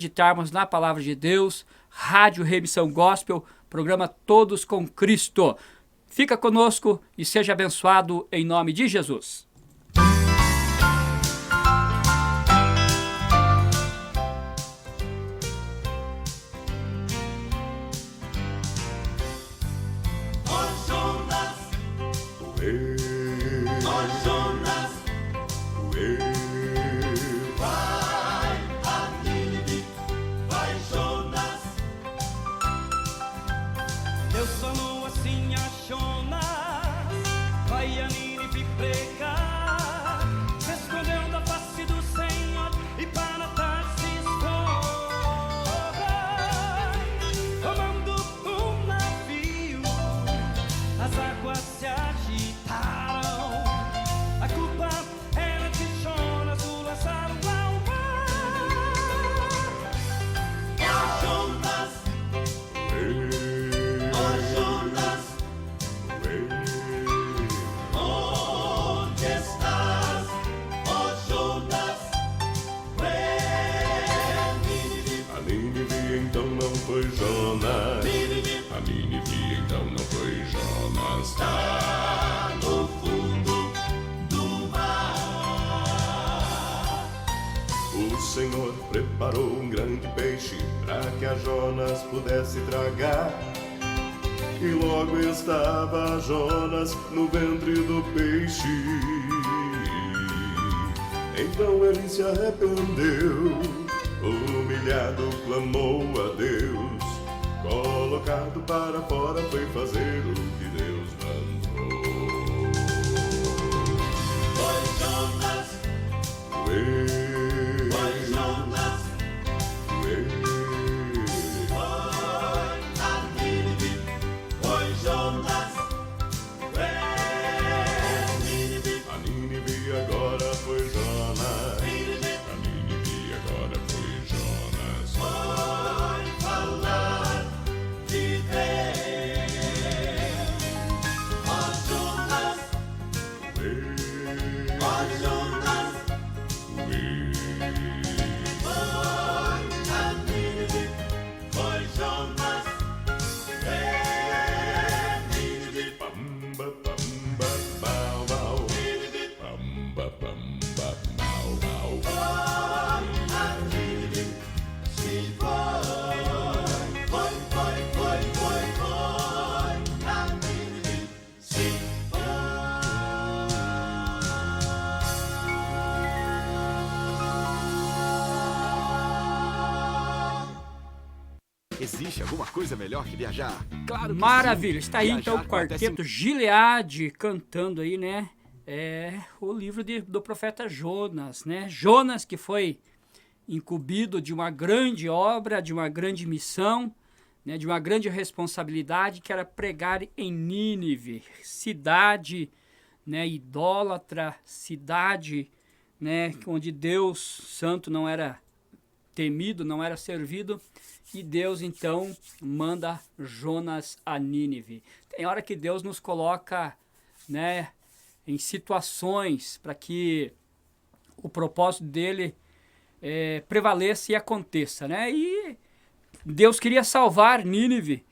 meditarmos na Palavra de Deus, Rádio Remissão Gospel, programa Todos com Cristo. Fica conosco e seja abençoado em nome de Jesus. Preparou um grande peixe para que a Jonas pudesse tragar. E logo estava Jonas no ventre do peixe. Então ele se arrependeu, humilhado clamou a Deus. Colocado para fora foi fazer o que Deus mandou. Foi Jonas, Existe alguma coisa melhor que viajar? Claro que Maravilha, sim. está aí então o quarteto Gileade cantando aí, né? O livro do profeta Jonas, né? Jonas que foi incumbido de uma grande obra, de uma grande missão, né? De uma grande responsabilidade que era pregar em Nínive, cidade, né? Idólatra, cidade, né? Onde Deus Santo não era temido, não era servido. E Deus, então, manda Jonas a Nínive. Tem hora que Deus nos coloca, né, em situações para que o propósito dele prevaleça e aconteça, né? E Deus queria salvar Nínive.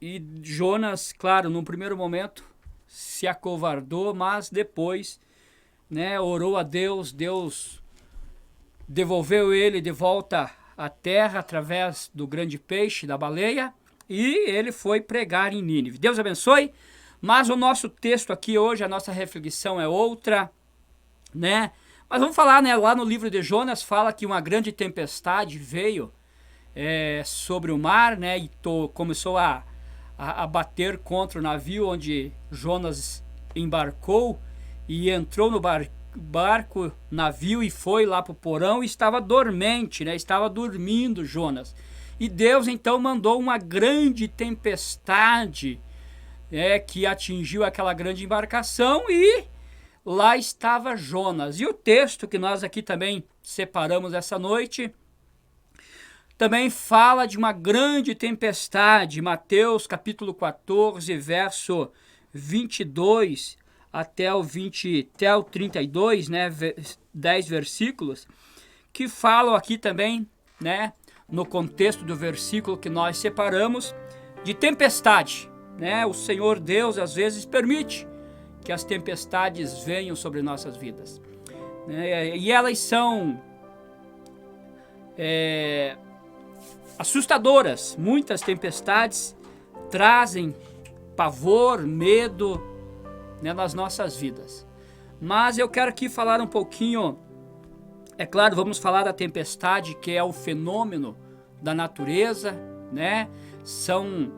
E Jonas, claro, num primeiro momento se acovardou, mas depois, né, orou a Deus. Deus devolveu ele de volta a terra através do grande peixe, da baleia, e ele foi pregar em Nínive. Deus abençoe, mas o nosso texto aqui hoje, a nossa reflexão é outra, né? Mas vamos falar, né? Lá no livro de Jonas fala que uma grande tempestade veio sobre o mar, né? E começou a bater contra o navio onde Jonas embarcou e entrou no barco, navio, e foi lá para o porão e estava dormente, né? Estava dormindo Jonas. E Deus então mandou uma grande tempestade que atingiu aquela grande embarcação e lá estava Jonas. E o texto que nós aqui também separamos essa noite também fala de uma grande tempestade. Mateus capítulo 14, verso 22 até o 32, né, 10 versículos, que falam aqui também, né, no contexto do versículo que nós separamos, de tempestade, né? O Senhor Deus às vezes permite que as tempestades venham sobre nossas vidas, né? E elas são assustadoras. Muitas tempestades trazem pavor, medo, né, nas nossas vidas. Mas eu quero aqui falar um pouquinho, é claro, vamos falar da tempestade, que é o fenômeno da natureza, né? São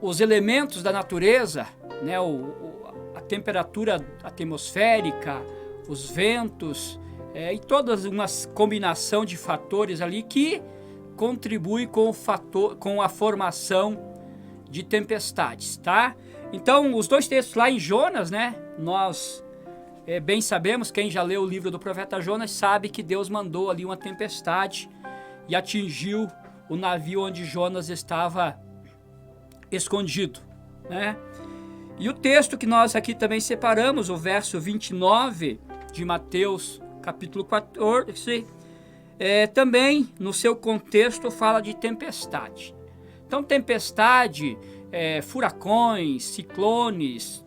os elementos da natureza, né? A temperatura atmosférica, os ventos, e todas uma combinação de fatores ali que contribui com a formação de tempestades, tá? Então, os dois textos lá em Jonas, né? Nós bem sabemos, quem já leu o livro do profeta Jonas sabe que Deus mandou ali uma tempestade e atingiu o navio onde Jonas estava escondido, né? E o texto que nós aqui também separamos, o verso 29 de Mateus, capítulo 14, também no seu contexto fala de tempestade. Então, tempestade, furacões, ciclones,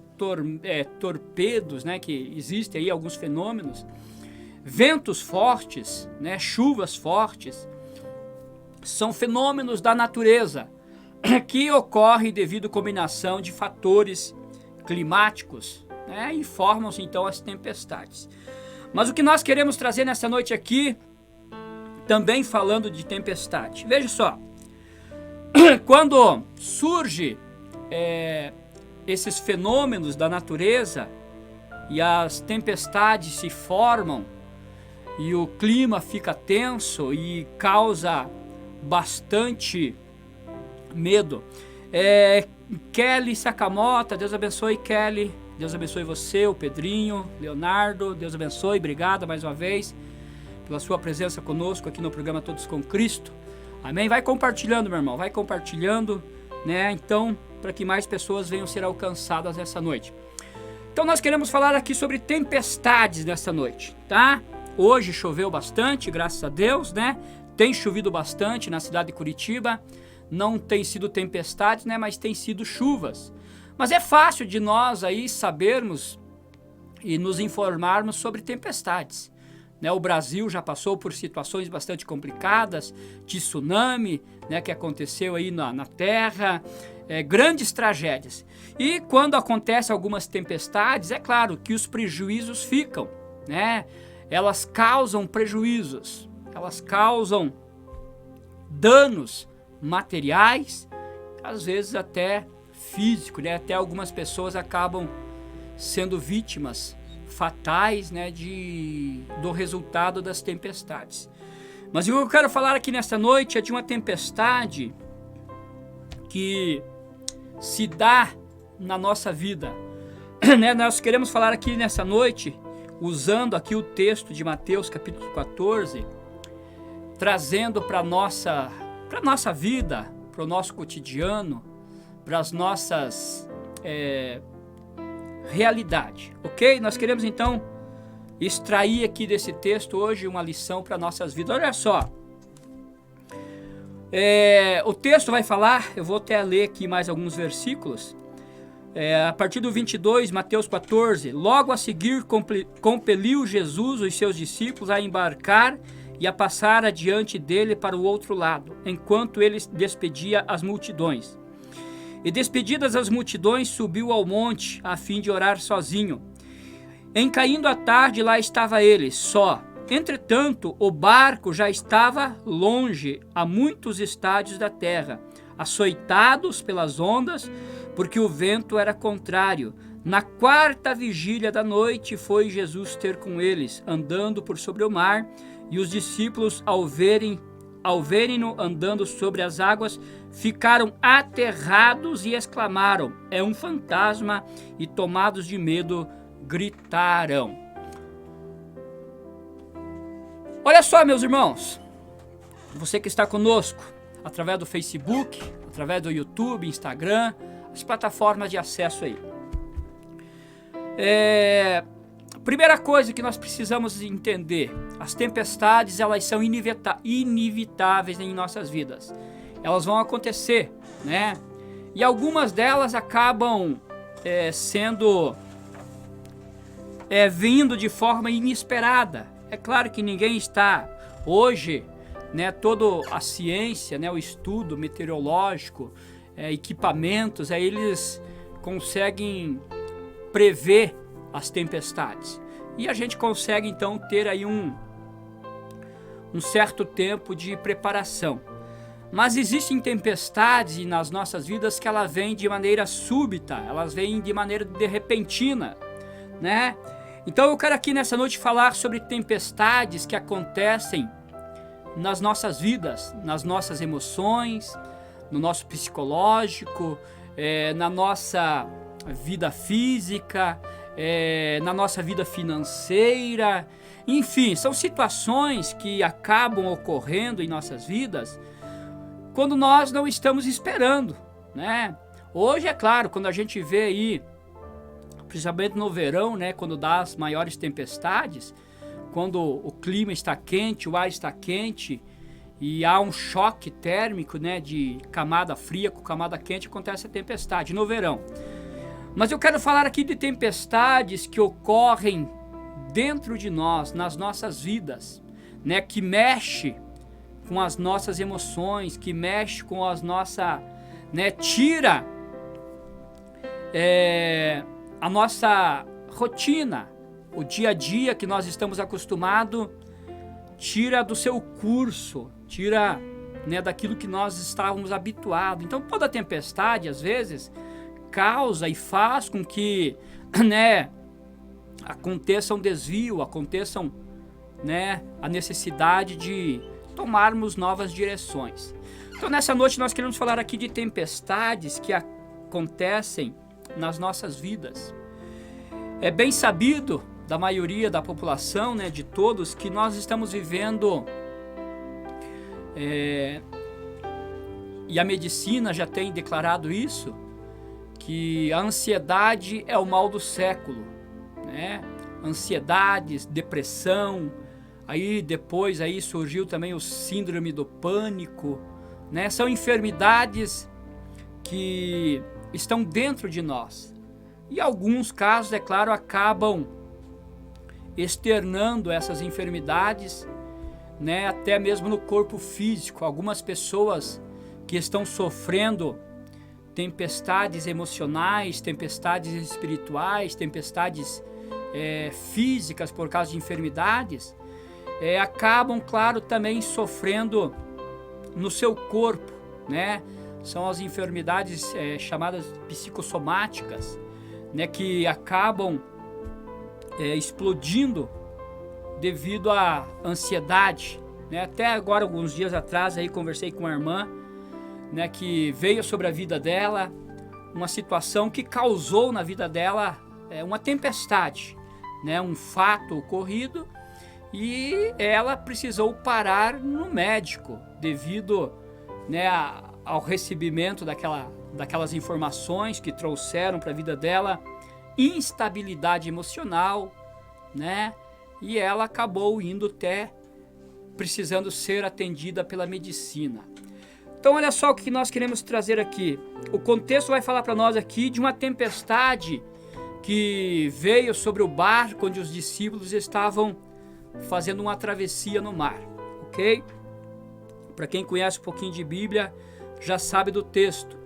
torpedos, né, que existem aí alguns fenômenos, ventos fortes, né, chuvas fortes, são fenômenos da natureza que ocorrem devido à combinação de fatores climáticos, né, e formam-se então as tempestades. Mas o que nós queremos trazer nessa noite aqui, também falando de tempestade, veja só, quando surge esses fenômenos da natureza e as tempestades se formam e o clima fica tenso e causa bastante medo. Kelly Sakamoto, Deus abençoe Kelly, Deus abençoe você, o Pedrinho, Leonardo, Deus abençoe, obrigado mais uma vez pela sua presença conosco aqui no programa Todos com Cristo. Amém? Vai compartilhando, meu irmão, vai compartilhando, né? Então, para que mais pessoas venham ser alcançadas nessa noite. Então, nós queremos falar aqui sobre tempestades nessa noite, tá? Hoje choveu bastante, graças a Deus, né? Tem chovido bastante na cidade de Curitiba. Não tem sido tempestades, né? Mas tem sido chuvas. Mas é fácil de nós aí sabermos e nos informarmos sobre tempestades. Né, o Brasil já passou por situações bastante complicadas, de tsunami, né, que aconteceu aí na terra, grandes tragédias. E quando acontecem algumas tempestades, é claro que os prejuízos ficam, né? Elas causam prejuízos, elas causam danos materiais, às vezes até físicos, né? Até algumas pessoas acabam sendo vítimas fatais, né, do resultado das tempestades. Mas o que eu quero falar aqui nesta noite é de uma tempestade que se dá na nossa vida, né? Nós queremos falar aqui nessa noite, usando aqui o texto de Mateus capítulo 14, trazendo para nossa vida, para o nosso cotidiano, para as nossas realidade, ok? Nós queremos então extrair aqui desse texto hoje uma lição para nossas vidas. Olha só, o texto vai falar, eu vou até ler aqui mais alguns versículos, a partir do 22, Mateus 14, logo a seguir compeliu Jesus os seus discípulos a embarcar e a passar adiante dele para o outro lado, enquanto ele despedia as multidões. E despedidas as multidões, subiu ao monte, a fim de orar sozinho. Em caindo a tarde, lá estava ele, só. Entretanto, o barco já estava longe, a muitos estádios da terra, açoitados pelas ondas, porque o vento era contrário. Na quarta vigília da noite, foi Jesus ter com eles, andando por sobre o mar, e os discípulos, ao verem-no andando sobre as águas, ficaram aterrados e exclamaram: é um fantasma, e tomados de medo, gritaram. Olha só, meus irmãos, você que está conosco, através do Facebook, através do YouTube, Instagram, as plataformas de acesso aí. Primeira coisa que nós precisamos entender, as tempestades, elas são inevitáveis em nossas vidas. Elas vão acontecer, né? E algumas delas acabam vindo de forma inesperada. É claro que ninguém está hoje, né, toda a ciência, né, o estudo meteorológico, equipamentos, eles conseguem prever as tempestades. E a gente consegue então ter aí um certo tempo de preparação. Mas existem tempestades nas nossas vidas que elas vêm de maneira súbita, elas vêm de maneira repentina, né? Então eu quero aqui nessa noite falar sobre tempestades que acontecem nas nossas vidas, nas nossas emoções, no nosso psicológico, na nossa vida física, na nossa vida financeira. Enfim, são situações que acabam ocorrendo em nossas vidas quando nós não estamos esperando, né? Hoje, é claro, quando a gente vê aí, principalmente no verão, né, quando dá as maiores tempestades, quando o clima está quente, o ar está quente e há um choque térmico, né, de camada fria com camada quente, acontece a tempestade no verão. Mas eu quero falar aqui de tempestades que ocorrem dentro de nós, nas nossas vidas, né, que mexe com as nossas emoções, que mexe com as nossas, né, tira a nossa rotina, o dia a dia que nós estamos acostumados, tira do seu curso, tira, né, daquilo que nós estávamos habituados. Então toda tempestade, às vezes, causa e faz com que, né, aconteça um desvio, aconteçam, né, a necessidade de tomarmos novas direções. Então nessa noite nós queremos falar aqui de tempestades que acontecem nas nossas vidas. É bem sabido da maioria da população, né, de todos, que nós estamos vivendo, e a medicina já tem declarado isso, que a ansiedade é o mal do século, né? Ansiedades, depressão, aí depois aí surgiu também o síndrome do pânico, né? São enfermidades que estão dentro de nós. E alguns casos, é claro, acabam externando essas enfermidades, né, até mesmo no corpo físico. Algumas pessoas que estão sofrendo tempestades emocionais, tempestades espirituais, tempestades físicas por causa de enfermidades, acabam, claro, também sofrendo no seu corpo, né? São as enfermidades chamadas psicossomáticas, né, que acabam explodindo devido à ansiedade, né? Até agora, alguns dias atrás, aí conversei com uma irmã, né, que veio sobre a vida dela uma situação que causou na vida dela uma tempestade, né, um fato ocorrido, e ela precisou parar no médico devido, né, ao recebimento daquelas informações que trouxeram para a vida dela instabilidade emocional, né? E ela acabou indo até precisando ser atendida pela medicina. Então olha só o que nós queremos trazer aqui. O contexto vai falar para nós aqui de uma tempestade que veio sobre o barco onde os discípulos estavam fazendo uma travessia no mar, ok? Para quem conhece um pouquinho de Bíblia, já sabe do texto.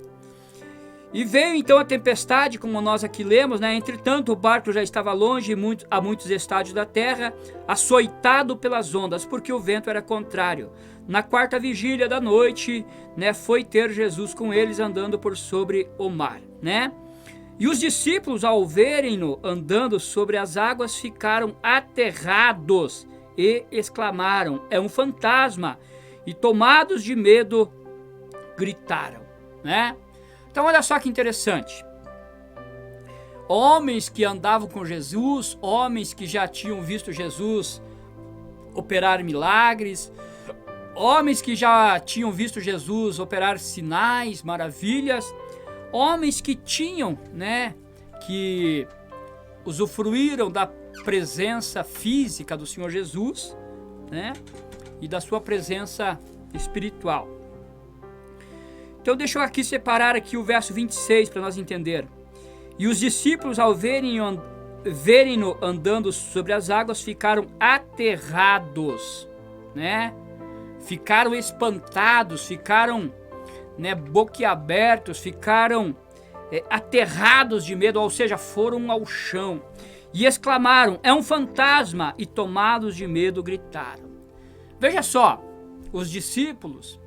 E veio então a tempestade, como nós aqui lemos, né? Entretanto, o barco já estava longe a muitos estádios da terra, açoitado pelas ondas, porque o vento era contrário. Na quarta vigília da noite, né, foi ter Jesus com eles andando por sobre o mar, né? E os discípulos, ao verem-no andando sobre as águas, ficaram aterrados e exclamaram: é um fantasma! E tomados de medo, gritaram, né? Então olha só que interessante. Homens que andavam com Jesus, homens que já tinham visto Jesus operar milagres, homens que já tinham visto Jesus operar sinais, maravilhas, homens que tinham, né, que usufruíram da presença física do Senhor Jesus, né? E da sua presença espiritual. Então deixa eu aqui separar aqui o verso 26 para nós entender. E os discípulos, ao verem-no andando sobre as águas, ficaram aterrados, né? Ficaram espantados, ficaram, né, boquiabertos, ficaram aterrados de medo, ou seja, foram ao chão. E exclamaram: é um fantasma! E tomados de medo gritaram. Veja só, os discípulos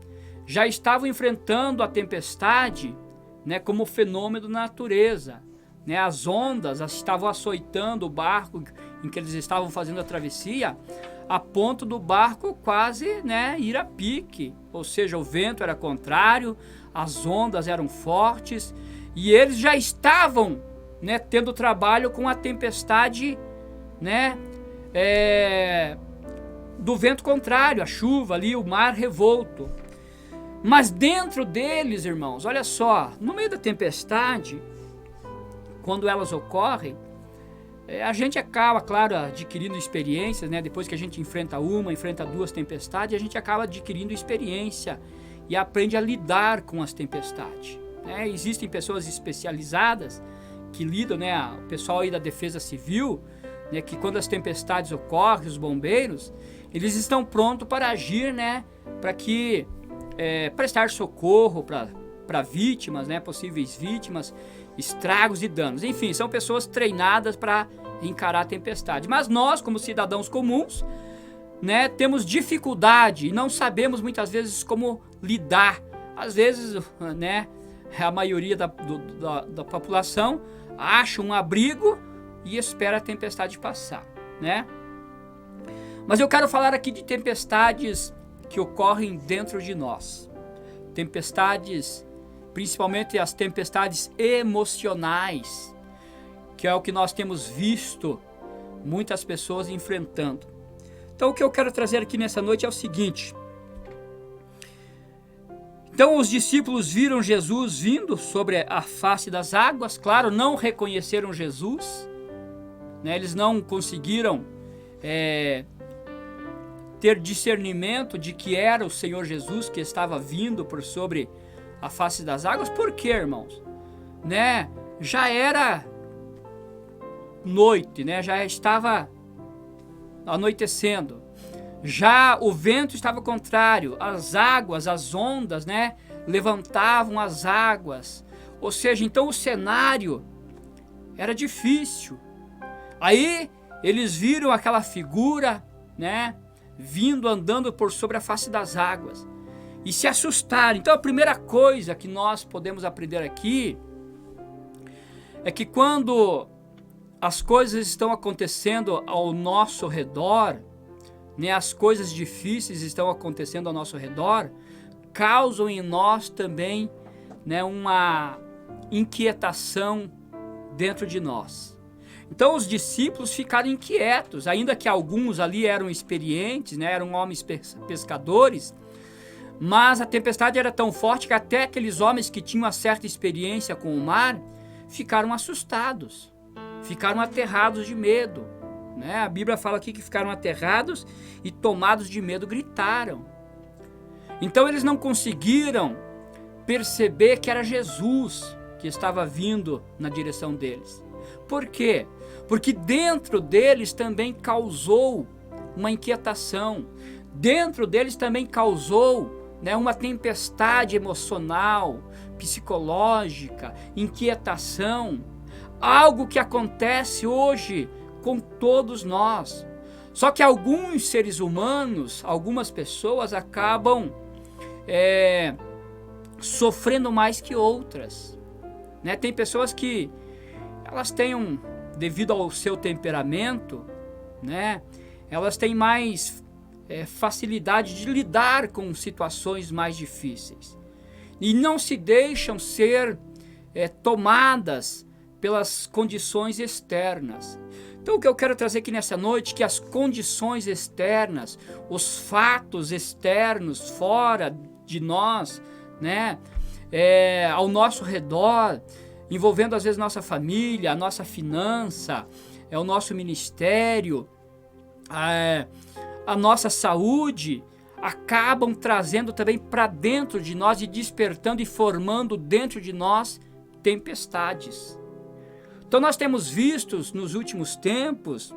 já estavam enfrentando a tempestade, né, como fenômeno da natureza. Né, as ondas estavam açoitando o barco em que eles estavam fazendo a travessia, a ponto do barco quase, né, ir a pique. Ou seja, o vento era contrário, as ondas eram fortes, e eles já estavam, né, tendo trabalho com a tempestade, né, do vento contrário, a chuva ali, o mar revolto. Mas dentro deles, irmãos, olha só, no meio da tempestade, quando elas ocorrem, a gente acaba, claro, adquirindo experiências, né? Depois que a gente enfrenta duas tempestades, a gente acaba adquirindo experiência e aprende a lidar com as tempestades. Né? Existem pessoas especializadas que lidam, né? O pessoal aí da Defesa Civil, né? Que quando as tempestades ocorrem, os bombeiros, eles estão prontos para agir, né? Para que prestar socorro para vítimas, né? Possíveis vítimas, estragos e danos. Enfim, são pessoas treinadas para encarar a tempestade. Mas nós, como cidadãos comuns, né, temos dificuldade e não sabemos muitas vezes como lidar. Às vezes, né, a maioria da população acha um abrigo e espera a tempestade passar, né? Mas eu quero falar aqui de tempestades que ocorrem dentro de nós. Tempestades, principalmente as tempestades emocionais, que é o que nós temos visto muitas pessoas enfrentando. Então o que eu quero trazer aqui nessa noite é o seguinte. Então os discípulos viram Jesus vindo sobre a face das águas, claro, não reconheceram Jesus, né? Eles não conseguiram ter discernimento de que era o Senhor Jesus que estava vindo por sobre a face das águas. Por quê, irmãos? Né? Já era noite, né? Já estava anoitecendo. Já o vento estava contrário, as águas, as ondas, né, levantavam as águas. Ou seja, então o cenário era difícil. Aí eles viram aquela figura, né, vindo andando por sobre a face das águas e se assustaram. Então a primeira coisa que nós podemos aprender aqui é que quando as coisas estão acontecendo ao nosso redor, né, as coisas difíceis estão acontecendo ao nosso redor, causam em nós também, né, uma inquietação dentro de nós. Então os discípulos ficaram inquietos, ainda que alguns ali eram experientes, né, eram homens pescadores, mas a tempestade era tão forte que até aqueles homens que tinham uma certa experiência com o mar ficaram assustados, ficaram aterrados de medo. Né? A Bíblia fala aqui que ficaram aterrados e tomados de medo gritaram. Então eles não conseguiram perceber que era Jesus que estava vindo na direção deles. Por quê? Porque dentro deles também causou uma inquietação. Dentro deles também causou, né, uma tempestade emocional, psicológica, inquietação. Algo que acontece hoje com todos nós. Só que alguns seres humanos, algumas pessoas acabam sofrendo mais que outras. Né? Tem pessoas que elas têm, devido ao seu temperamento, né, elas têm mais facilidade de lidar com situações mais difíceis. E não se deixam ser tomadas pelas condições externas. Então o que eu quero trazer aqui nessa noite é que as condições externas, os fatos externos fora de nós, né, ao nosso redor, envolvendo às vezes nossa família, a nossa finança, é o nosso ministério, a nossa saúde, acabam trazendo também para dentro de nós e despertando e formando dentro de nós tempestades. Então nós temos visto nos últimos tempos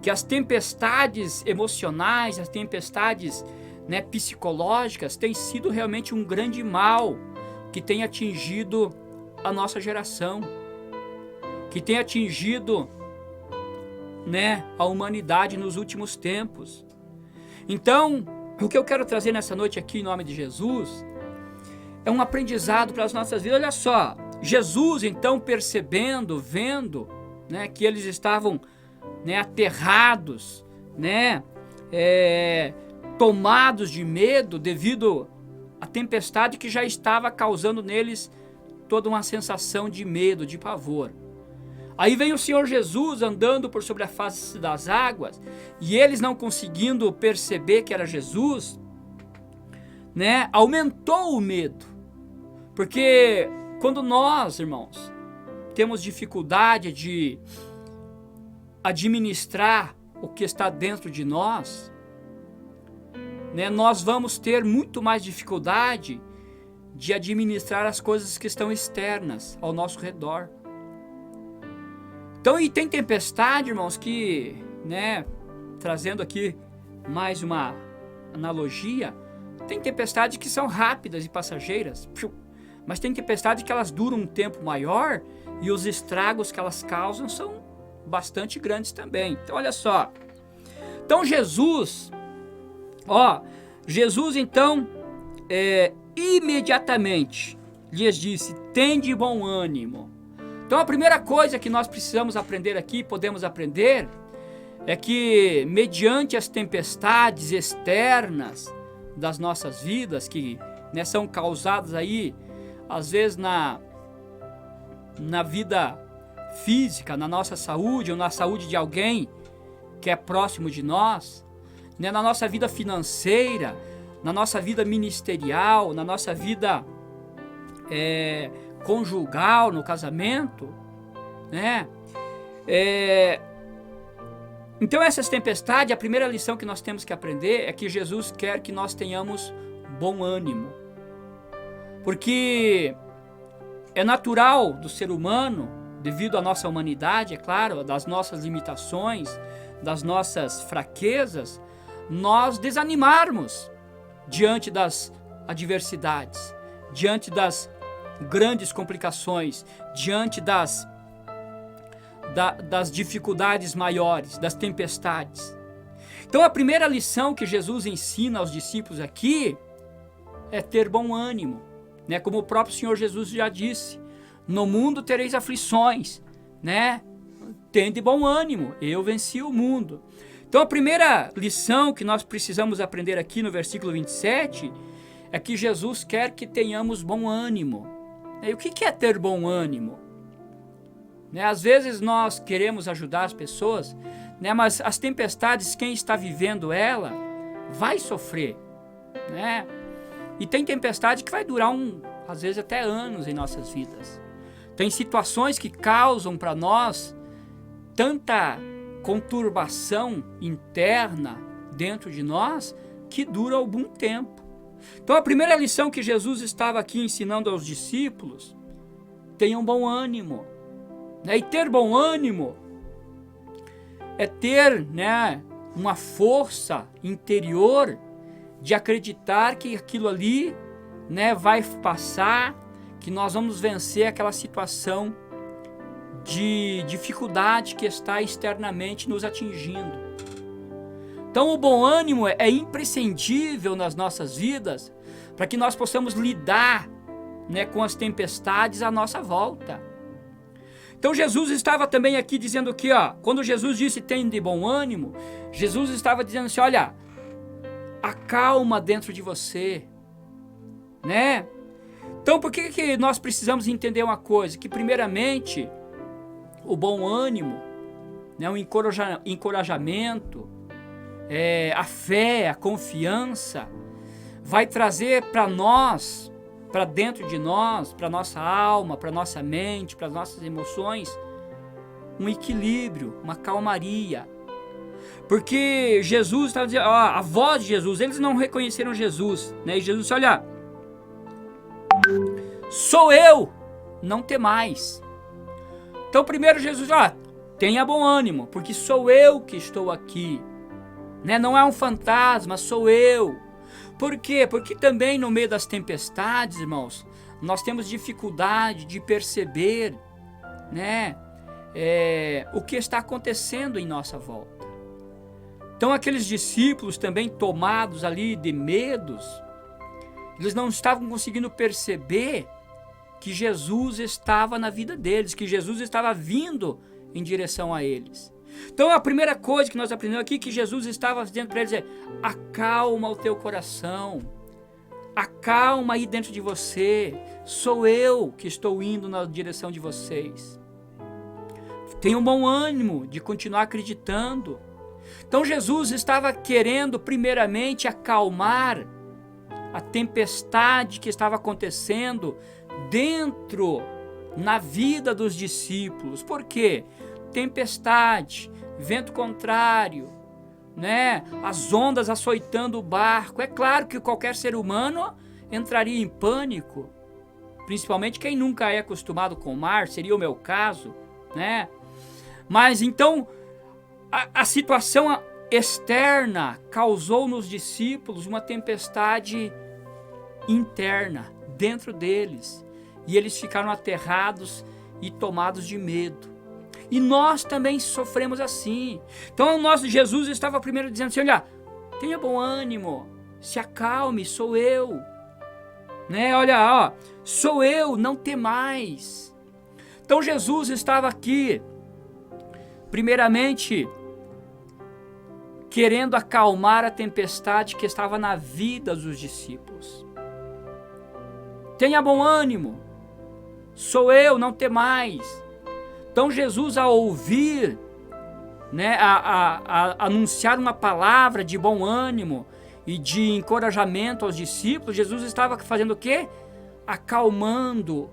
que as tempestades emocionais, as tempestades, né, psicológicas, têm sido realmente um grande mal que tem atingido a nossa geração, que tem atingido, né, a humanidade nos últimos tempos. Então, o que eu quero trazer nessa noite aqui, em nome de Jesus, é um aprendizado para as nossas vidas. Olha só, Jesus, então, percebendo, vendo, né, que eles estavam, né, aterrados, né, tomados de medo devido à tempestade que já estava causando neles toda uma sensação de medo, de pavor. Aí vem o Senhor Jesus andando por sobre a face das águas, e eles não conseguindo perceber que era Jesus, né, aumentou o medo. Porque quando nós, irmãos, temos dificuldade de administrar o que está dentro de nós, né, nós vamos ter muito mais dificuldade de administrar as coisas que estão externas ao nosso redor. Então, e tem tempestade, irmãos, que, né, trazendo aqui mais uma analogia, tem tempestades que são rápidas e passageiras, mas tem tempestades que elas duram um tempo maior e os estragos que elas causam são bastante grandes também. Então, olha só. Então, Jesus então, imediatamente lhes disse, tende bom ânimo. Então a primeira coisa que nós precisamos aprender aqui, podemos aprender, é que mediante as tempestades externas das nossas vidas, que, né, são causadas aí, às vezes na vida física, na nossa saúde, ou na saúde de alguém que é próximo de nós, né, na nossa vida financeira, na nossa vida ministerial, na nossa vida conjugal, no casamento, né? Então essas tempestades, a primeira lição que nós temos que aprender é que Jesus quer que nós tenhamos bom ânimo. Porque é natural do ser humano, devido à nossa humanidade, é claro, das nossas limitações, das nossas fraquezas, nós desanimarmos diante das adversidades, diante das grandes complicações, diante das dificuldades maiores, das tempestades. Então a primeira lição que Jesus ensina aos discípulos aqui é ter bom ânimo, né? Como o próprio Senhor Jesus já disse, no mundo tereis aflições, né? Tende bom ânimo, eu venci o mundo. Então a primeira lição que nós precisamos aprender aqui no versículo 27 é que Jesus quer que tenhamos bom ânimo. E o que é ter bom ânimo? Né, às vezes nós queremos ajudar as pessoas, né, mas as tempestades, quem está vivendo ela vai sofrer, né? E tem tempestade que vai durar às vezes até anos em nossas vidas. Tem situações que causam para nós tanta conturbação interna dentro de nós que dura algum tempo. Então a primeira lição que Jesus estava aqui ensinando aos discípulos, tenham bom ânimo. E ter bom ânimo é ter, né, uma força interior de acreditar que aquilo ali, né, vai passar, que nós vamos vencer aquela situação de dificuldade que está externamente nos atingindo. Então o bom ânimo é imprescindível nas nossas vidas para que nós possamos lidar, né, com as tempestades à nossa volta. Então Jesus estava também aqui dizendo que, quando Jesus disse tende bom ânimo, Jesus estava dizendo assim, olha, acalma dentro de você, né? Então por que nós precisamos entender uma coisa? Que primeiramente o bom ânimo, né, o encorajamento, a fé, a confiança, vai trazer para nós, para dentro de nós, para nossa alma, para nossa mente, para nossas emoções, um equilíbrio, uma calmaria. Porque Jesus estava dizendo, a voz de Jesus, eles não reconheceram Jesus, né? E Jesus disse, olha, sou eu, não temais. Então primeiro Jesus, tenha bom ânimo, porque sou eu que estou aqui, né? Não é um fantasma, sou eu. Por quê? Porque também no meio das tempestades, irmãos, nós temos dificuldade de perceber, né, o que está acontecendo em nossa volta. Então aqueles discípulos também tomados ali de medos, eles não estavam conseguindo perceber que Jesus estava na vida deles, que Jesus estava vindo em direção a eles. Então a primeira coisa que nós aprendemos aqui, que Jesus estava dizendo para eles é, acalma o teu coração, acalma aí dentro de você, sou eu que estou indo na direção de vocês. Tenha um bom ânimo de continuar acreditando. Então Jesus estava querendo primeiramente acalmar a tempestade que estava acontecendo dentro, na vida dos discípulos. Por quê? Tempestade, vento contrário, né? As ondas açoitando o barco. É claro que qualquer ser humano entraria em pânico, principalmente quem nunca é acostumado com o mar, seria o meu caso, né? Mas então a situação externa causou nos discípulos uma tempestade interna dentro deles, e eles ficaram aterrados e tomados de medo. E nós também sofremos assim. Então Jesus estava primeiro dizendo assim, olha, tenha bom ânimo, se acalme, sou eu, né? Olha, sou eu, não temais. Então Jesus estava aqui primeiramente querendo acalmar a tempestade que estava na vida dos discípulos. Tenha bom ânimo, sou eu, não temais. Então Jesus, ao ouvir, né, a anunciar uma palavra de bom ânimo e de encorajamento aos discípulos, Jesus estava fazendo o quê? Acalmando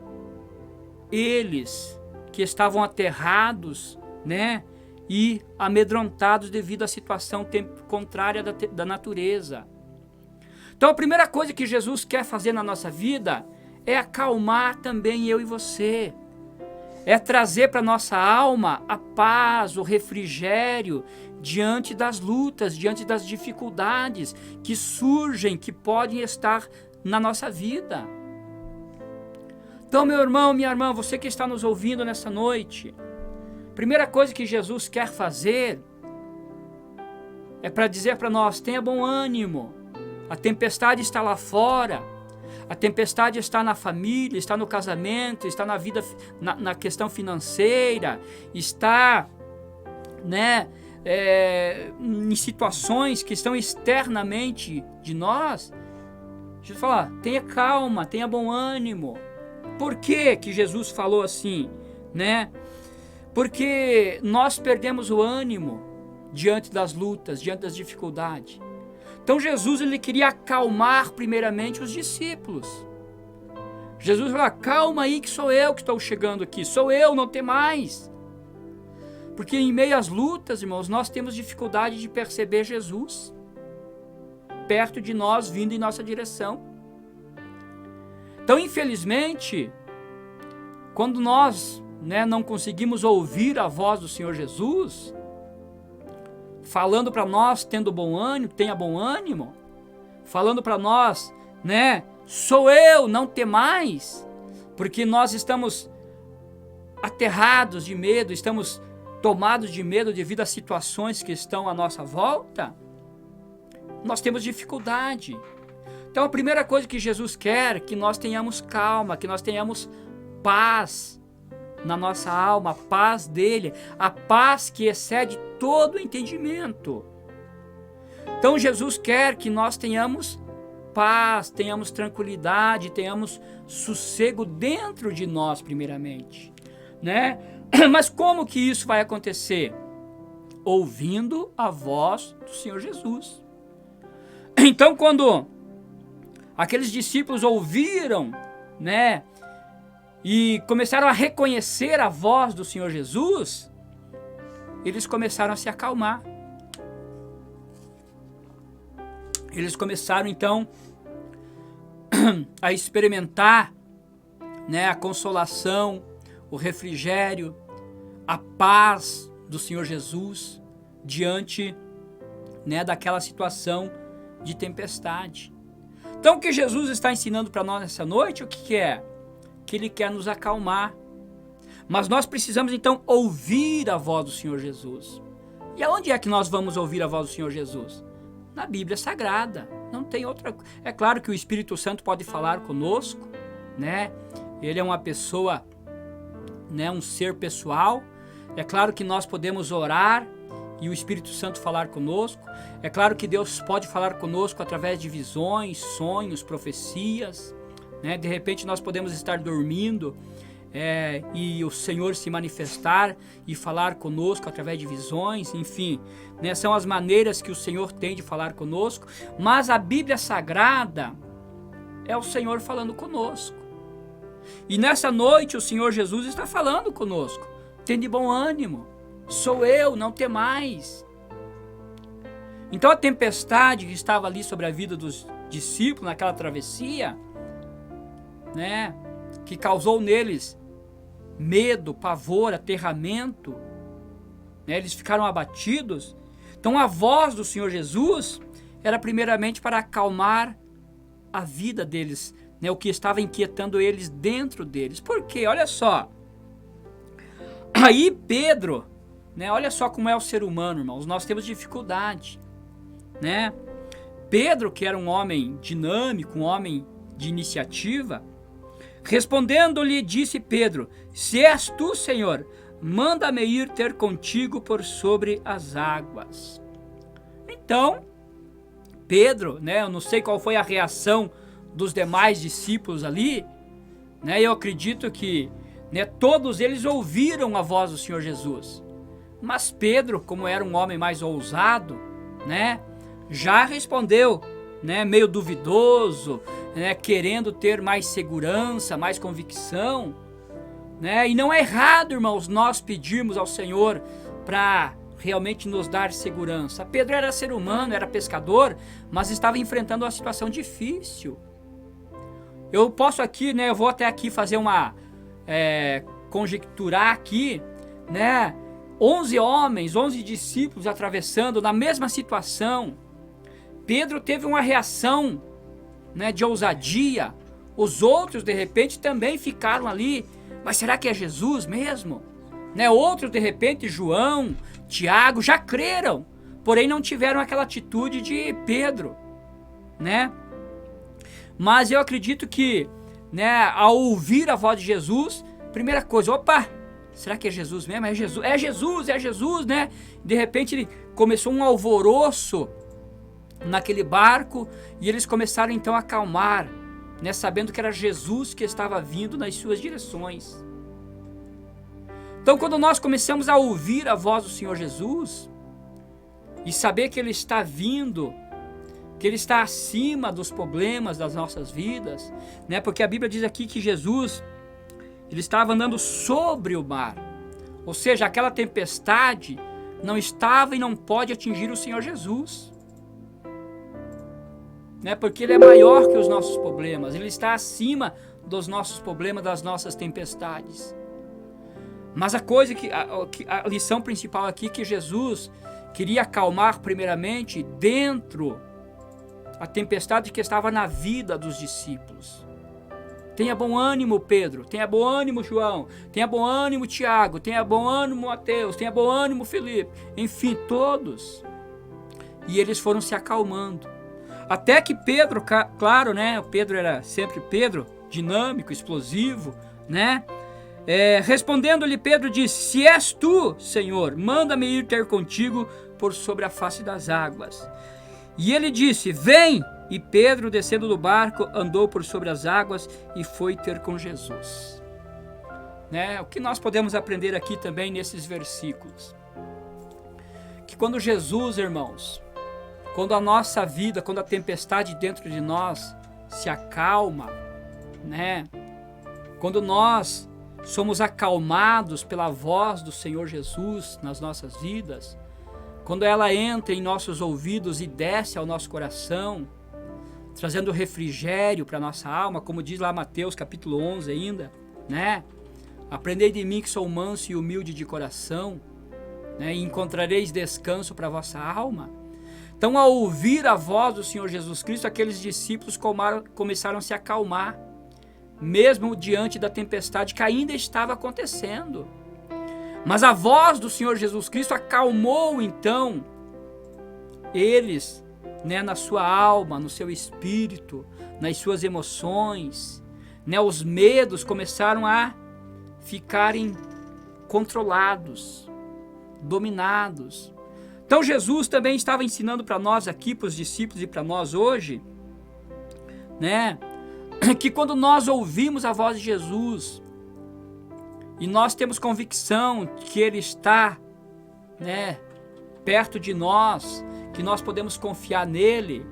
eles que estavam aterrados, né, e amedrontados devido à situação contrária da natureza. Então a primeira coisa que Jesus quer fazer na nossa vida é acalmar também eu e você. É trazer para nossa alma a paz, o refrigério diante das lutas, diante das dificuldades que surgem, que podem estar na nossa vida. Então, meu irmão, minha irmã, você que está nos ouvindo nessa noite, a primeira coisa que Jesus quer fazer é para dizer para nós, tenha bom ânimo, a tempestade está lá fora, a tempestade está na família, está no casamento, está na vida, na questão financeira, está, né, em situações que estão externamente de nós. Jesus fala, tenha calma, tenha bom ânimo. Por que que Jesus falou assim, né? Porque nós perdemos o ânimo diante das lutas, diante das dificuldades. Então Jesus, ele queria acalmar primeiramente os discípulos. Jesus falou, calma aí que sou eu que estou chegando aqui, sou eu, não tem mais. Porque em meio às lutas, irmãos, nós temos dificuldade de perceber Jesus perto de nós, vindo em nossa direção. Então, infelizmente, quando nós, né, não conseguimos ouvir a voz do Senhor Jesus, falando para nós, tendo bom ânimo, tenha bom ânimo, falando para nós, né, sou eu, não temais, porque nós estamos aterrados de medo, estamos tomados de medo devido às situações que estão à nossa volta, nós temos dificuldade. Então a primeira coisa que Jesus quer é que nós tenhamos calma, que nós tenhamos paz na nossa alma, a paz dele, a paz que excede todo o entendimento. Então Jesus quer que nós tenhamos paz, tenhamos tranquilidade, tenhamos sossego dentro de nós primeiramente, né? Mas como que isso vai acontecer? Ouvindo a voz do Senhor Jesus. Então quando aqueles discípulos ouviram, né, e começaram a reconhecer a voz do Senhor Jesus, eles começaram a se acalmar. Eles começaram então a experimentar, né, a consolação, o refrigério, a paz do Senhor Jesus diante, né, daquela situação de tempestade. Então o que Jesus está ensinando para nós nessa noite, o que é? Que Ele quer nos acalmar. Mas nós precisamos então ouvir a voz do Senhor Jesus. E aonde é que nós vamos ouvir a voz do Senhor Jesus? Na Bíblia Sagrada. Não tem outra. É claro que o Espírito Santo pode falar conosco, né? Ele é uma pessoa, né, um ser pessoal. É claro que nós podemos orar e o Espírito Santo falar conosco. É claro que Deus pode falar conosco através de visões, sonhos, profecias, né? De repente nós podemos estar dormindo e o Senhor se manifestar e falar conosco através de visões, enfim, né? São as maneiras que o Senhor tem de falar conosco, mas a Bíblia Sagrada é o Senhor falando conosco. E nessa noite o Senhor Jesus está falando conosco. Tende bom ânimo, sou eu, não temais. Então a tempestade que estava ali sobre a vida dos discípulos naquela travessia, né, que causou neles medo, pavor, aterramento, né, eles ficaram abatidos. Então a voz do Senhor Jesus era primeiramente para acalmar a vida deles, né, o que estava inquietando eles dentro deles. Por quê? Olha só. Aí Pedro, né, olha só como é o ser humano, irmãos, nós temos dificuldade, né? Pedro, que era um homem dinâmico, um homem de iniciativa, respondendo-lhe, disse Pedro: se és tu, Senhor, manda-me ir ter contigo por sobre as águas. Então, Pedro, né, eu não sei qual foi a reação dos demais discípulos ali, né, eu acredito que, né, todos eles ouviram a voz do Senhor Jesus. Mas Pedro, como era um homem mais ousado, né, já respondeu, né, meio duvidoso, né, querendo ter mais segurança, mais convicção, né? E não é errado, irmãos, nós pedirmos ao Senhor para realmente nos dar segurança. Pedro era ser humano, era pescador, mas estava enfrentando uma situação difícil. Eu posso aqui, né, eu vou até aqui fazer uma conjecturar aqui, né, 11 homens, 11 discípulos atravessando na mesma situação. Pedro teve uma reação, né, de ousadia. Os outros de repente também ficaram ali, mas será que é Jesus mesmo? Né? Outros de repente, João, Tiago, já creram, porém não tiveram aquela atitude de Pedro, né? Mas eu acredito que, né, ao ouvir a voz de Jesus, primeira coisa, opa, será que é Jesus mesmo? É Jesus, né? De repente ele começou um alvoroço naquele barco e eles começaram então a acalmar, né, sabendo que era Jesus que estava vindo nas suas direções. Então quando nós começamos a ouvir a voz do Senhor Jesus e saber que Ele está vindo, que Ele está acima dos problemas das nossas vidas, né, porque a Bíblia diz aqui que Jesus, Ele estava andando sobre o mar, ou seja, aquela tempestade não estava e não pode atingir o Senhor Jesus. Né, porque Ele é maior que os nossos problemas, Ele está acima dos nossos problemas, das nossas tempestades. Mas a coisa a lição principal aqui, que Jesus queria acalmar primeiramente dentro a tempestade que estava na vida dos discípulos. Tenha bom ânimo, Pedro, tenha bom ânimo, João, tenha bom ânimo, Tiago, tenha bom ânimo, Mateus, tenha bom ânimo, Felipe, enfim, todos. E eles foram se acalmando. Até que Pedro, claro, né? O Pedro era sempre Pedro, dinâmico, explosivo, né? Respondendo-lhe Pedro disse: se és tu, Senhor, manda-me ir ter contigo por sobre a face das águas. E ele disse: vem! E Pedro, descendo do barco, andou por sobre as águas e foi ter com Jesus. Né? O que nós podemos aprender aqui também nesses versículos? Que quando Jesus, irmãos, quando a nossa vida, quando a tempestade dentro de nós se acalma, né? Quando nós somos acalmados pela voz do Senhor Jesus nas nossas vidas, quando ela entra em nossos ouvidos e desce ao nosso coração, trazendo refrigério para a nossa alma, como diz lá Mateus capítulo 11 ainda, né? Aprendei de mim que sou manso e humilde de coração, né? E encontrareis descanso para a vossa alma. Então, ao ouvir a voz do Senhor Jesus Cristo, aqueles discípulos começaram a se acalmar, mesmo diante da tempestade que ainda estava acontecendo. Mas a voz do Senhor Jesus Cristo acalmou, então, eles, né, na sua alma, no seu espírito, nas suas emoções, né, os medos começaram a ficarem controlados, dominados. Então Jesus também estava ensinando para nós aqui, para os discípulos e para nós hoje, né, que quando nós ouvimos a voz de Jesus e nós temos convicção que Ele está, né, perto de nós, que nós podemos confiar nele,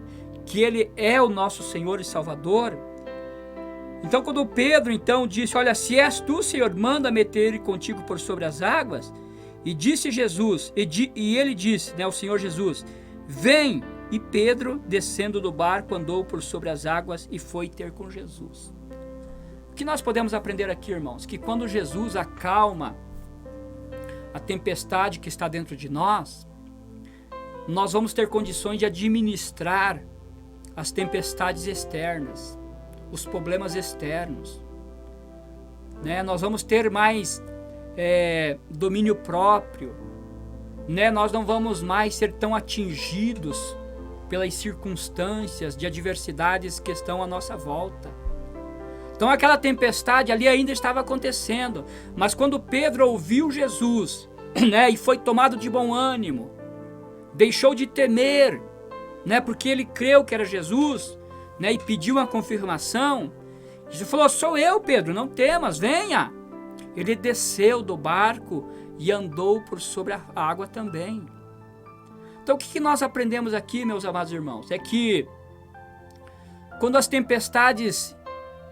que Ele é o nosso Senhor e Salvador. Então quando Pedro então disse, olha, se és tu, Senhor, manda-me ter contigo por sobre as águas, e disse Jesus, e ele disse, né, o Senhor Jesus, vem, e Pedro, descendo do barco, andou por sobre as águas e foi ter com Jesus. O que nós podemos aprender aqui, irmãos? Que quando Jesus acalma a tempestade que está dentro de nós, nós vamos ter condições de administrar as tempestades externas, os problemas externos, né? Nós vamos ter mais domínio próprio, né? Nós não vamos mais ser tão atingidos pelas circunstâncias de adversidades que estão à nossa volta. Então aquela tempestade ali ainda estava acontecendo, mas quando Pedro ouviu Jesus, né, e foi tomado de bom ânimo, deixou de temer, né, porque ele creu que era Jesus, né, e pediu uma confirmação. Jesus falou, sou eu, Pedro, não temas, venha. Ele desceu do barco e andou por sobre a água também. Então o que nós aprendemos aqui, meus amados irmãos, é que quando as tempestades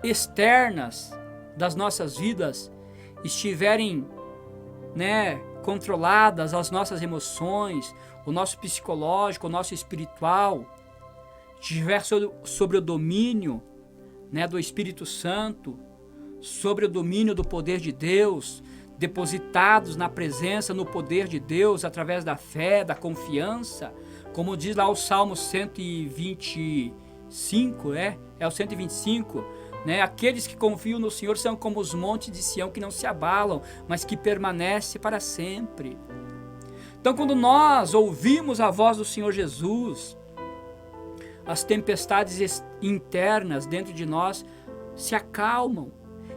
externas das nossas vidas estiverem, né, controladas, as nossas emoções, o nosso psicológico, o nosso espiritual, estiver sobre o domínio, né, do Espírito Santo, sobre o domínio do poder de Deus, depositados na presença, no poder de Deus, através da fé, da confiança, como diz lá o Salmo 125, é o 125, né? Aqueles que confiam no Senhor são como os montes de Sião que não se abalam, mas que permanecem para sempre. Então, quando nós ouvimos a voz do Senhor Jesus, as tempestades internas dentro de nós se acalmam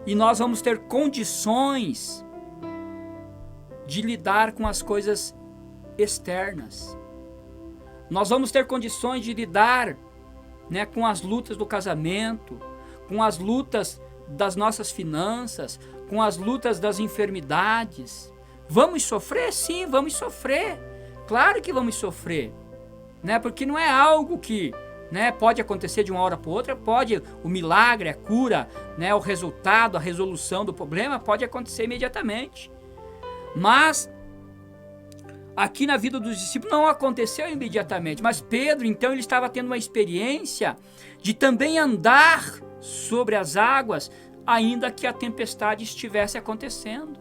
e nós vamos ter condições de lidar com as coisas externas. Nós vamos ter condições de lidar, né, com as lutas do casamento, com as lutas das nossas finanças, com as lutas das enfermidades. Vamos sofrer? Sim, vamos sofrer. Claro que vamos sofrer, né? Porque não é algo que, né, pode acontecer de uma hora para outra. Pode, o milagre, a cura, né, o resultado, a resolução do problema pode acontecer imediatamente. Mas aqui na vida dos discípulos não aconteceu imediatamente. Mas Pedro, então, ele estava tendo uma experiência de também andar sobre as águas, ainda que a tempestade estivesse acontecendo.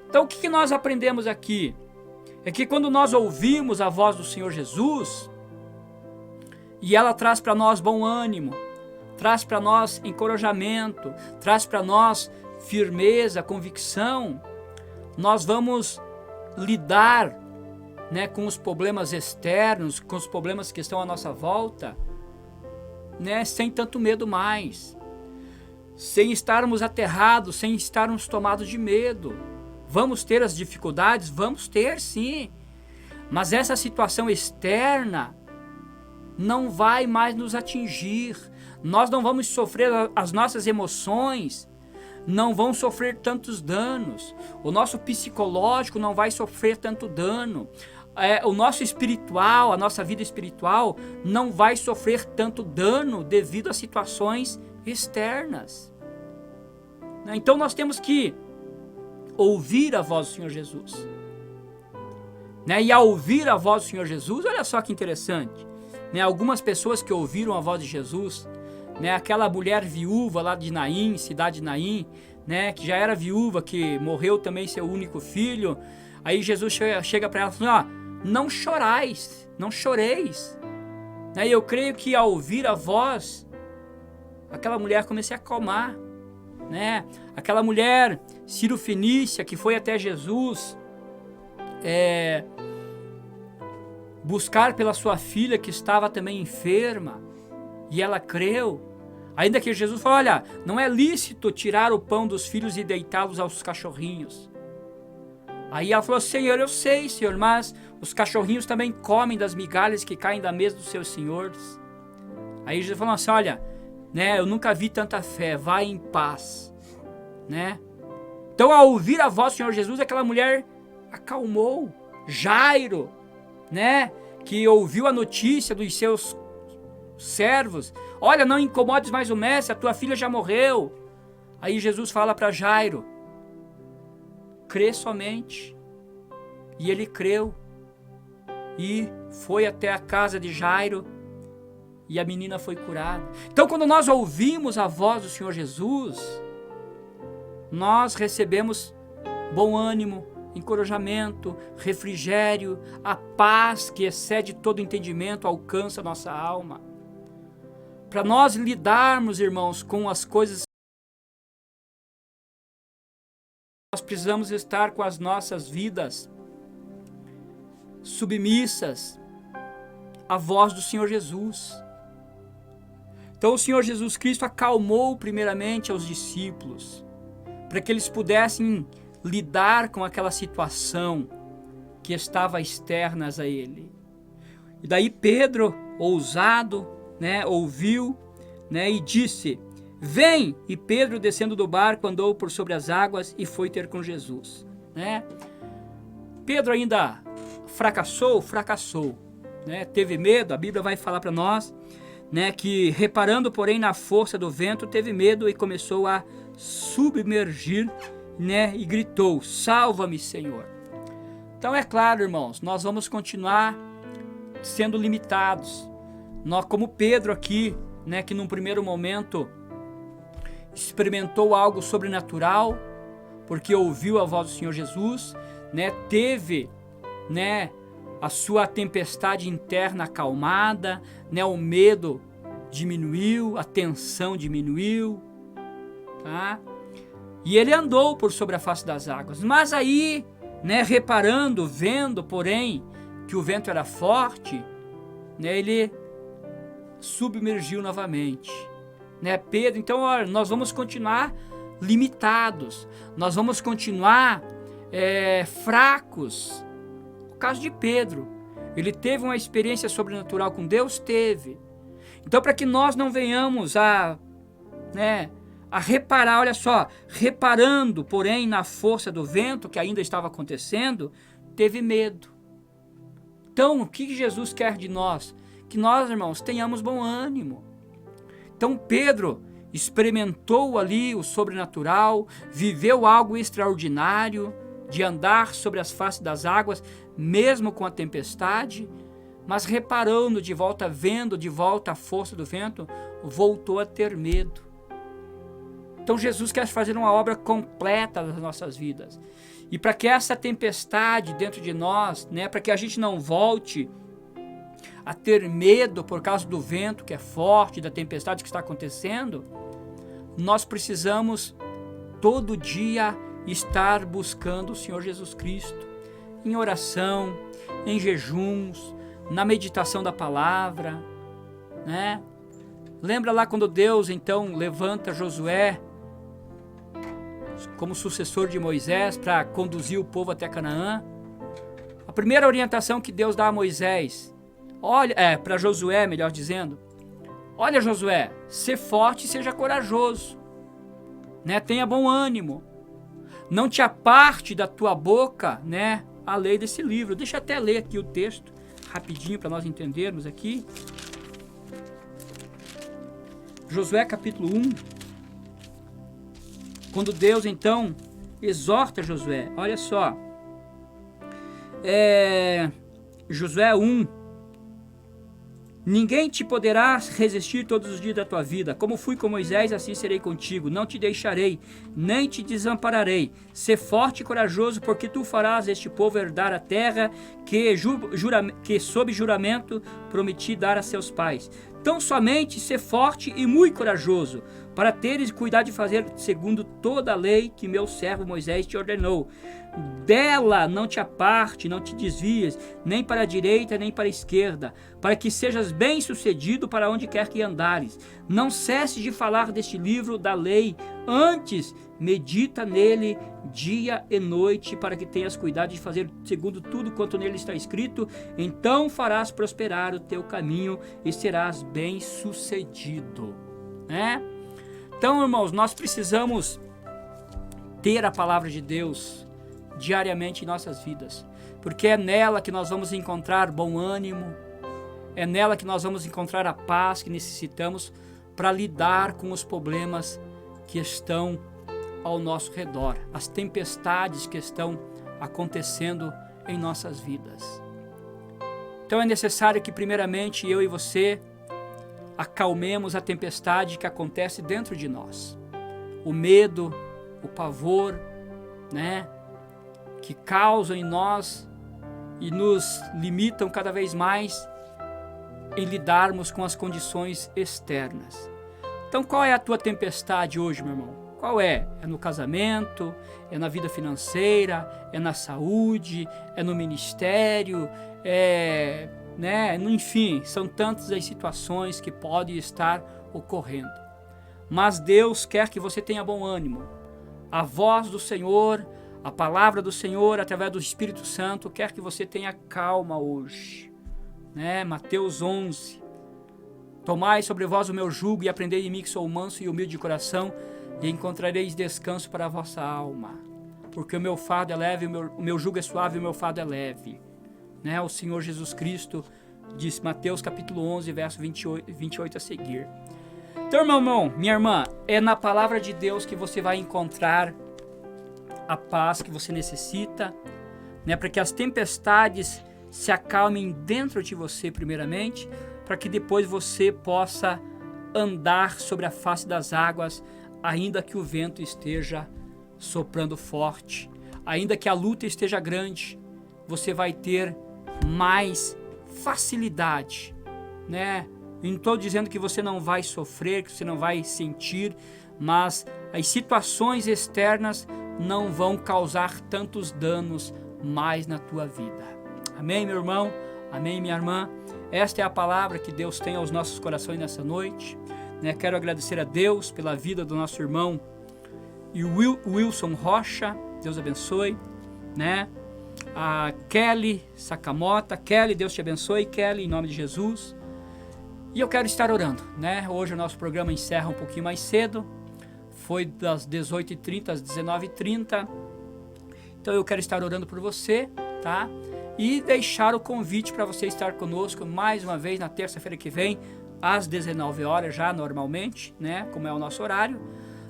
Então o que nós aprendemos aqui? É que quando nós ouvimos a voz do Senhor Jesus, e ela traz para nós bom ânimo, traz para nós encorajamento, traz para nós firmeza, convicção, nós vamos lidar, né, com os problemas externos, com os problemas que estão à nossa volta, né, sem tanto medo mais, sem estarmos aterrados, sem estarmos tomados de medo. Vamos ter as dificuldades? Vamos ter, sim. Mas essa situação externa não vai mais nos atingir. Nós não vamos sofrer, as nossas emoções não vão sofrer tantos danos. O nosso psicológico não vai sofrer tanto dano. O nosso espiritual, a nossa vida espiritual não vai sofrer tanto dano devido a situações externas. né? Então nós temos que ouvir a voz do Senhor Jesus, né? E ao ouvir a voz do Senhor Jesus, olha só que interessante, né? Algumas pessoas que ouviram a voz de Jesus, né? Aquela mulher viúva lá de Naim, cidade de Naim, né? Que já era viúva, que morreu também seu único filho. Aí Jesus chega para ela e fala, não chorais, não choreis. E eu creio que ao ouvir a voz, aquela mulher começou a acalmar, né? Aquela mulher Cirofenícia que foi até Jesus buscar pela sua filha que estava também enferma, e ela creu, ainda que Jesus falou, olha, não é lícito tirar o pão dos filhos e deitá-los aos cachorrinhos. Aí ela falou, Senhor, eu sei, Senhor, mas os cachorrinhos também comem das migalhas que caem da mesa dos seus senhores. Aí Jesus falou assim, olha, né, eu nunca vi tanta fé, vai em paz, né? Então, ao ouvir a voz do Senhor Jesus, aquela mulher acalmou. Jairo, né, que ouviu a notícia dos seus servos, olha, não incomodes mais o mestre, a tua filha já morreu. Aí Jesus fala para Jairo, crê somente. E ele creu e foi até a casa de Jairo e a menina foi curada. Então, quando nós ouvimos a voz do Senhor Jesus, nós recebemos bom ânimo, encorajamento, refrigério, a paz que excede todo entendimento alcança a nossa alma. Para nós lidarmos, irmãos, com as coisas, nós precisamos estar com as nossas vidas submissas à voz do Senhor Jesus. Então o Senhor Jesus Cristo acalmou primeiramente aos discípulos, para que eles pudessem lidar com aquela situação que estava externas a ele. E daí Pedro, ousado, né, ouviu, né, e disse, vem! E Pedro, descendo do barco, andou por sobre as águas e foi ter com Jesus, né? Pedro ainda fracassou, né? Teve medo, a Bíblia vai falar para nós, né, que reparando, porém, na força do vento, teve medo e começou a submergir, né, e gritou, salva-me, Senhor. Então é claro, irmãos, nós vamos continuar sendo limitados. Nós, como Pedro aqui, né, que num primeiro momento experimentou algo sobrenatural, porque ouviu a voz do Senhor Jesus, né, teve, né, a sua tempestade interna acalmada, né, o medo diminuiu, a tensão diminuiu, tá? E ele andou por sobre a face das águas. Mas aí, né, reparando, vendo, porém, que o vento era forte, né, ele submergiu novamente, né, Pedro? Então, olha, nós vamos continuar limitados, nós vamos continuar fracos. O caso de Pedro, ele teve uma experiência sobrenatural com Deus? Teve. Então, para que nós não venhamos a reparar, olha só, reparando, porém, na força do vento que ainda estava acontecendo, teve medo. Então, o que Jesus quer de nós? Que nós, irmãos, tenhamos bom ânimo. Então, Pedro experimentou ali o sobrenatural, viveu algo extraordinário, de andar sobre as faces das águas, mesmo com a tempestade, mas reparando de volta, vendo de volta a força do vento, voltou a ter medo. Então Jesus quer fazer uma obra completa nas nossas vidas. E para que essa tempestade dentro de nós, né, para que a gente não volte a ter medo por causa do vento que é forte, da tempestade que está acontecendo, nós precisamos todo dia estar buscando o Senhor Jesus Cristo, em oração, em jejuns, na meditação da palavra, né? Lembra lá quando Deus então levanta Josué como sucessor de Moisés para conduzir o povo até Canaã? A primeira orientação que Deus dá a Moisés, para Josué, melhor dizendo, olha Josué, ser forte e seja corajoso, né? Tenha bom ânimo, não te aparte da tua boca, né, a lei desse livro. Deixa eu até ler aqui o texto rapidinho para nós entendermos aqui. Josué capítulo 1. Quando Deus, então, exorta Josué, olha só, Josué 1, ninguém te poderá resistir todos os dias da tua vida. Como fui com Moisés, assim serei contigo. Não te deixarei, nem te desampararei. Sê forte e corajoso, porque tu farás este povo herdar a terra que sob juramento prometi dar a seus pais. Tão somente sê forte e muito corajoso, para teres cuidado de fazer segundo toda a lei que meu servo Moisés te ordenou. Dela não te aparte, não te desvies, nem para a direita, nem para a esquerda, para que sejas bem-sucedido para onde quer que andares. Não cesse de falar deste livro da lei, antes medita nele dia e noite, para que tenhas cuidado de fazer segundo tudo quanto nele está escrito. Então farás prosperar o teu caminho e serás bem-sucedido. Então, irmãos, nós precisamos ter a palavra de Deus diariamente em nossas vidas, porque é nela que nós vamos encontrar bom ânimo, é nela que nós vamos encontrar a paz que necessitamos para lidar com os problemas que estão ao nosso redor, as tempestades que estão acontecendo em nossas vidas. Então é necessário que primeiramente eu e você acalmemos a tempestade que acontece dentro de nós, o medo, o pavor, que causam em nós e nos limitam cada vez mais em lidarmos com as condições externas. Então, qual é a tua tempestade hoje, meu irmão? Qual é? É no casamento? É na vida financeira? É na saúde? É no ministério? Enfim, são tantas as situações que podem estar ocorrendo. Mas Deus quer que você tenha bom ânimo. A voz do Senhor, a palavra do Senhor, através do Espírito Santo, quer que você tenha calma hoje. Mateus 11. Tomai sobre vós o meu jugo e aprendei de mim, que sou manso e humilde de coração, e encontrareis descanso para a vossa alma. Porque o meu fardo é leve, o meu jugo é suave e o meu fardo é leve. O Senhor Jesus Cristo diz, Mateus capítulo 11, verso 28 a seguir. Então, meu irmão, minha irmã, é na palavra de Deus que você vai encontrar a paz que você necessita, para que as tempestades se acalmem dentro de você primeiramente, para que depois você possa andar sobre a face das águas, ainda que o vento esteja soprando forte, ainda que a luta esteja grande, você vai ter mais facilidade, Não estou dizendo que você não vai sofrer, que você não vai sentir, mas as situações externas não vão causar tantos danos mais na tua vida. Amém, meu irmão? Amém, minha irmã? Esta é a palavra que Deus tem aos nossos corações nessa noite. Quero agradecer a Deus pela vida do nosso irmão e Wilson Rocha. Deus abençoe. A Kelly Sakamoto. Kelly, Deus te abençoe, Kelly, em nome de Jesus. E eu quero estar orando, Hoje o nosso programa encerra um pouquinho mais cedo. Foi das 18h30 às 19h30. Então eu quero estar orando por você, tá? E deixar o convite para você estar conosco mais uma vez na terça-feira que vem, às 19 horas já normalmente, Como é o nosso horário,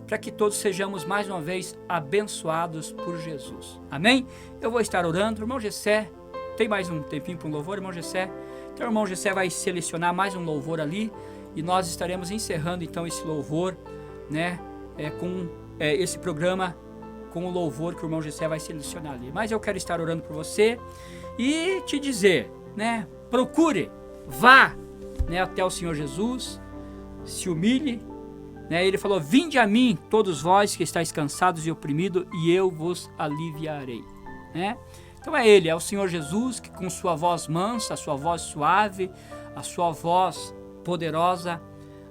para que todos sejamos mais uma vez abençoados por Jesus. Amém? Eu vou estar orando. Irmão Gessé, tem mais um tempinho para um louvor, irmão Gessé? Então o irmão Gessé vai selecionar mais um louvor ali e nós estaremos encerrando então esse louvor, com esse programa com o louvor que o irmão Gessé vai selecionar ali. Mas eu quero estar orando por você e te dizer, procure, vá, até o Senhor Jesus, se humilhe, Ele falou, vinde a mim todos vós que estáis cansados e oprimidos e eu vos aliviarei, Então é Ele, é o Senhor Jesus que com sua voz mansa, a sua voz suave, a sua voz poderosa,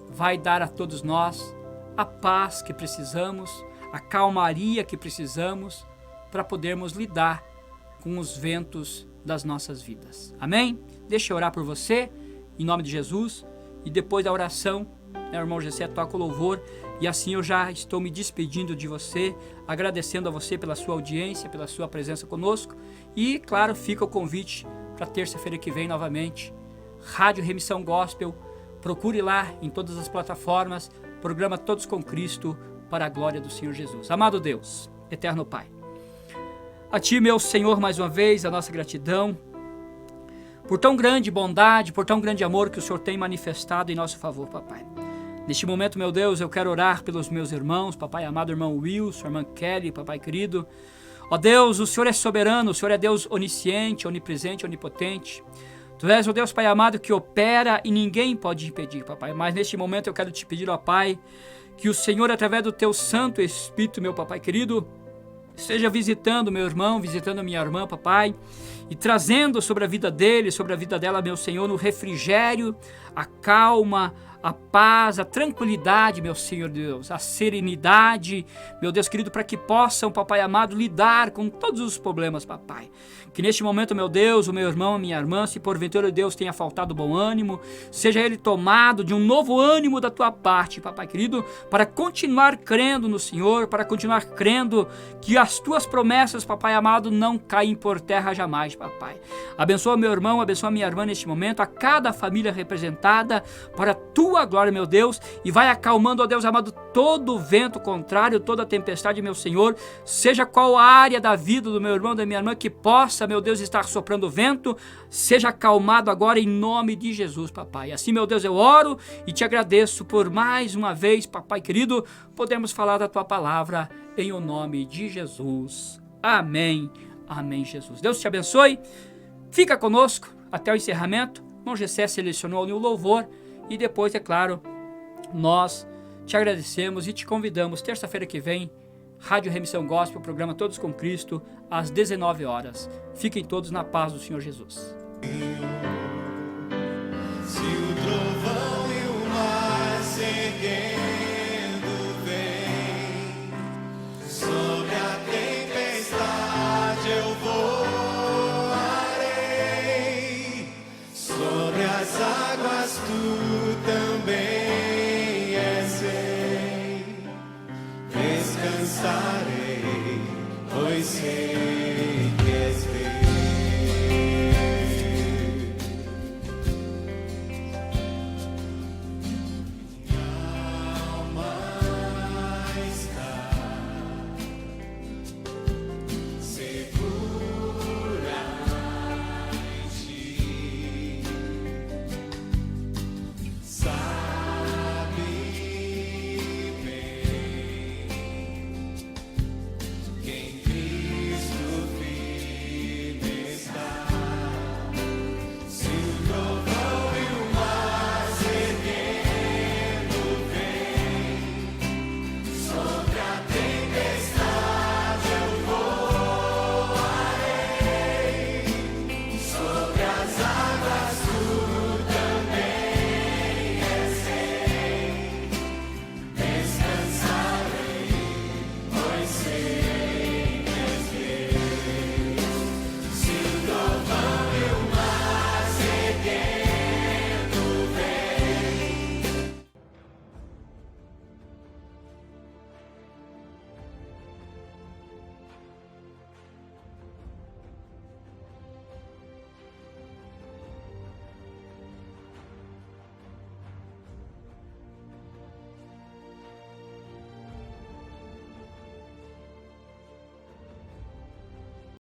vai dar a todos nós a paz que precisamos, a calmaria que precisamos para podermos lidar com os ventos das nossas vidas. Amém? Deixa eu orar por você, em nome de Jesus, e depois da oração, o irmão Gessé toca o louvor, e assim eu já estou me despedindo de você, agradecendo a você pela sua audiência, pela sua presença conosco, e claro, fica o convite para terça-feira que vem novamente, Rádio Remissão Gospel, procure lá em todas as plataformas, programa Todos com Cristo, para a glória do Senhor Jesus. Amado Deus, eterno Pai, a Ti, meu Senhor, mais uma vez, a nossa gratidão por tão grande bondade, por tão grande amor que o Senhor tem manifestado em nosso favor, papai. Neste momento, meu Deus, eu quero orar pelos meus irmãos, papai amado, irmão Wilson, irmã Kelly, papai querido. Ó Deus, o Senhor é soberano, o Senhor é Deus onisciente, onipresente, onipotente. Tu és o Deus, Pai amado, que opera e ninguém pode impedir, papai. Mas neste momento eu quero te pedir, ó Pai, que o Senhor, através do teu Santo Espírito, meu papai querido, esteja visitando meu irmão, visitando minha irmã, papai, e trazendo sobre a vida dele, sobre a vida dela, meu Senhor, no refrigério, a calma, a paz, a tranquilidade, meu Senhor Deus, a serenidade, meu Deus querido, para que possam, papai amado, lidar com todos os problemas, papai. Que neste momento, meu Deus, o meu irmão, a minha irmã, se porventura Deus tenha faltado bom ânimo, seja ele tomado de um novo ânimo da tua parte, papai querido, para continuar crendo no Senhor, para continuar crendo que as tuas promessas, papai amado, não caem por terra jamais, papai. Abençoa meu irmão, abençoa minha irmã neste momento, a cada família representada, para a tua glória, meu Deus, e vai acalmando, ó Deus amado, todo o vento contrário, toda a tempestade, meu Senhor, seja qual a área da vida do meu irmão, da minha irmã, que possa, meu Deus, estar soprando vento, seja acalmado agora em nome de Jesus, papai. Assim, meu Deus, eu oro e te agradeço por mais uma vez, papai querido, podemos falar da tua palavra em o nome de Jesus. Amém. Amém, Jesus. Deus te abençoe. Fica conosco até o encerramento. O irmão Gessé selecionou o louvor e depois, é claro, nós te agradecemos e te convidamos terça-feira que vem, Rádio Remissão Gospel, programa Todos com Cristo, às 19 horas. Fiquem todos na paz do Senhor Jesus. Se o trovão e o mar se erguem,